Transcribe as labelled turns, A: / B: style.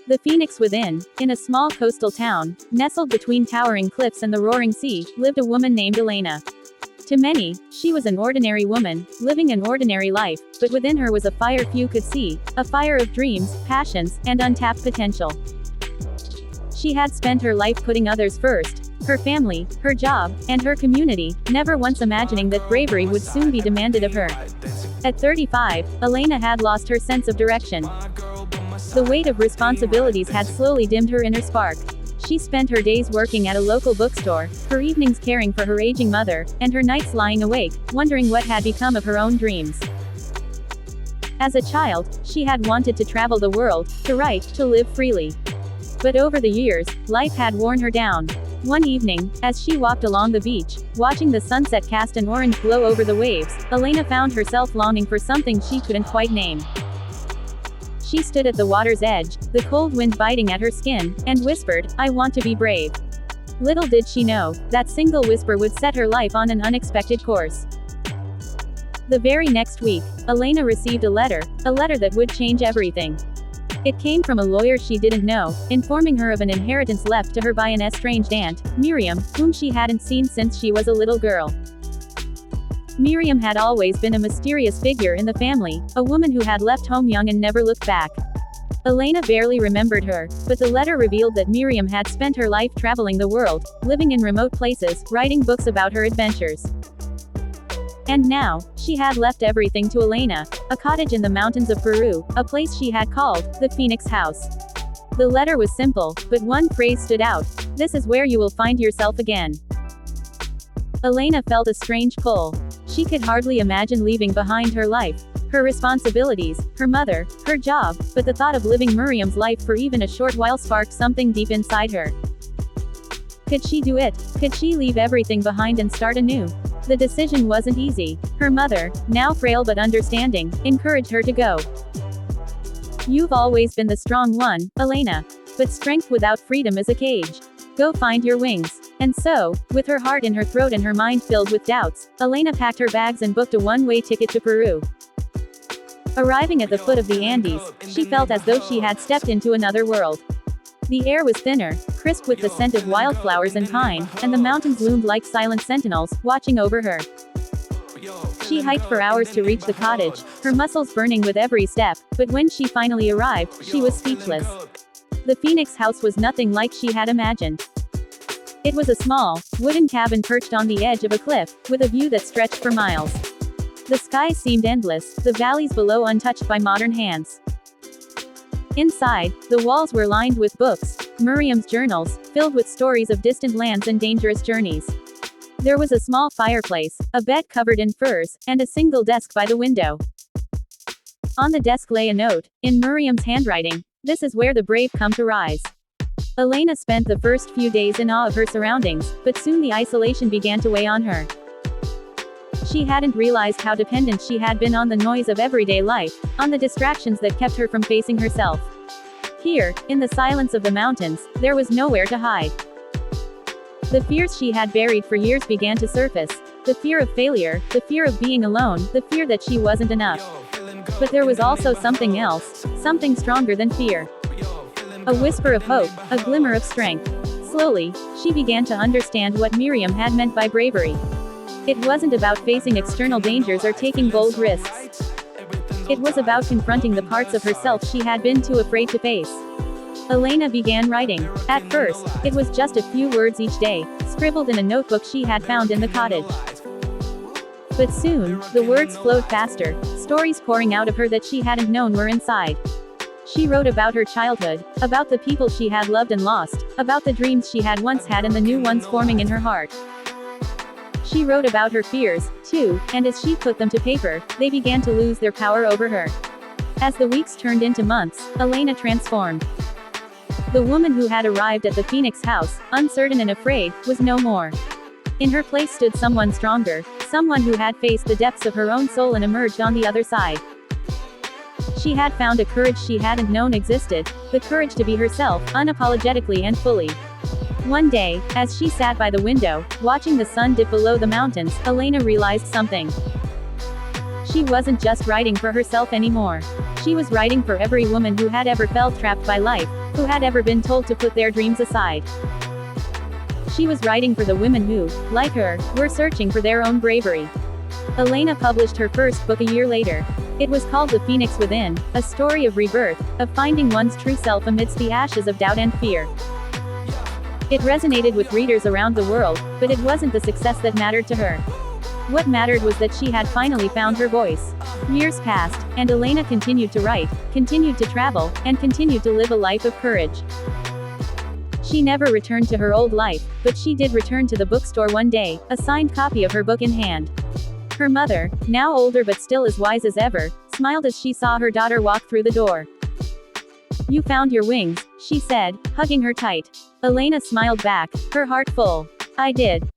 A: The Phoenix Within. In a small coastal town, nestled between towering cliffs and the roaring sea, lived a woman named Elena. To many, she was an ordinary woman, living an ordinary life, but within her was a fire few could see, a fire of dreams, passions, and untapped potential. She had spent her life putting others first, her family, her job, and her community, never once imagining that bravery would soon be demanded of her. At 35, Elena had lost her sense of direction. The weight of responsibilities had slowly dimmed her inner spark. She spent her days working at a local bookstore, her evenings caring for her aging mother, and her nights lying awake, wondering what had become of her own dreams. As a child, she had wanted to travel the world, to write, to live freely. But over the years, life had worn her down. One evening, as she walked along the beach, watching the sunset cast an orange glow over the waves, Elena found herself longing for something she couldn't quite name. She stood at the water's edge, the cold wind biting at her skin, and whispered, "I want to be brave." Little did she know, that single whisper would set her life on an unexpected course. The very next week, Elena received a letter that would change everything. It came from a lawyer she didn't know, informing her of an inheritance left to her by an estranged aunt, Miriam, whom she hadn't seen since she was a little girl. Miriam had always been a mysterious figure in the family, a woman who had left home young and never looked back. Elena barely remembered her, but the letter revealed that Miriam had spent her life traveling the world, living in remote places, writing books about her adventures. And now, she had left everything to Elena, a cottage in the mountains of Peru, a place she had called the Phoenix House. The letter was simple, but one phrase stood out: "This is where you will find yourself again." Elena felt a strange pull. She could hardly imagine leaving behind her life, her responsibilities, her mother, her job, but the thought of living Miriam's life for even a short while sparked something deep inside her. Could she do it? Could she leave everything behind and start anew? The decision wasn't easy. Her mother, now frail but understanding, encouraged her to go. "You've always been the strong one, Elena. But strength without freedom is a cage. Go find your wings." And so, with her heart in her throat and her mind filled with doubts, Elena packed her bags and booked a one-way ticket to Peru. Arriving at the foot of the Andes, she felt as though she had stepped into another world. The air was thinner, crisp with the scent of wildflowers and pine, and the mountains loomed like silent sentinels, watching over her. She hiked for hours to reach the cottage, her muscles burning with every step, but when she finally arrived, she was speechless. The Phoenix House was nothing like she had imagined. It was a small, wooden cabin perched on the edge of a cliff, with a view that stretched for miles. The sky seemed endless, the valleys below untouched by modern hands. Inside, the walls were lined with books, Miriam's journals, filled with stories of distant lands and dangerous journeys. There was a small fireplace, a bed covered in furs, and a single desk by the window. On the desk lay a note, in Miriam's handwriting: "This is where the brave come to rise." Elena spent the first few days in awe of her surroundings, but soon the isolation began to weigh on her. She hadn't realized how dependent she had been on the noise of everyday life, on the distractions that kept her from facing herself. Here, in the silence of the mountains, there was nowhere to hide. The fears she had buried for years began to surface: the fear of failure, the fear of being alone, the fear that she wasn't enough. But there was also something else, something stronger than fear. A whisper of hope, a glimmer of strength. Slowly, she began to understand what Miriam had meant by bravery. It wasn't about facing external dangers or taking bold risks. It was about confronting the parts of herself she had been too afraid to face. Elena began writing. At first, it was just a few words each day, scribbled in a notebook she had found in the cottage. But soon, the words flowed faster, stories pouring out of her that she hadn't known were inside. She wrote about her childhood, about the people she had loved and lost, about the dreams she had once had and the new ones forming in her heart. She wrote about her fears, too, and as she put them to paper, they began to lose their power over her. As the weeks turned into months, Elena transformed. The woman who had arrived at the Phoenix House, uncertain and afraid, was no more. In her place stood someone stronger, someone who had faced the depths of her own soul and emerged on the other side. She had found a courage she hadn't known existed, the courage to be herself, unapologetically and fully. One day, as she sat by the window, watching the sun dip below the mountains, Elena realized something. She wasn't just writing for herself anymore. She was writing for every woman who had ever felt trapped by life, who had ever been told to put their dreams aside. She was writing for the women who, like her, were searching for their own bravery. Elena published her first book a year later. It was called The Phoenix Within, a story of rebirth, of finding one's true self amidst the ashes of doubt and fear. It resonated with readers around the world, but it wasn't the success that mattered to her. What mattered was that she had finally found her voice. Years passed, and Elena continued to write, continued to travel, and continued to live a life of courage. She never returned to her old life, but she did return to the bookstore one day, a signed copy of her book in hand. Her mother, now older but still as wise as ever, smiled as she saw her daughter walk through the door. "You found your wings," she said, hugging her tight. Elena smiled back, her heart full. "I did.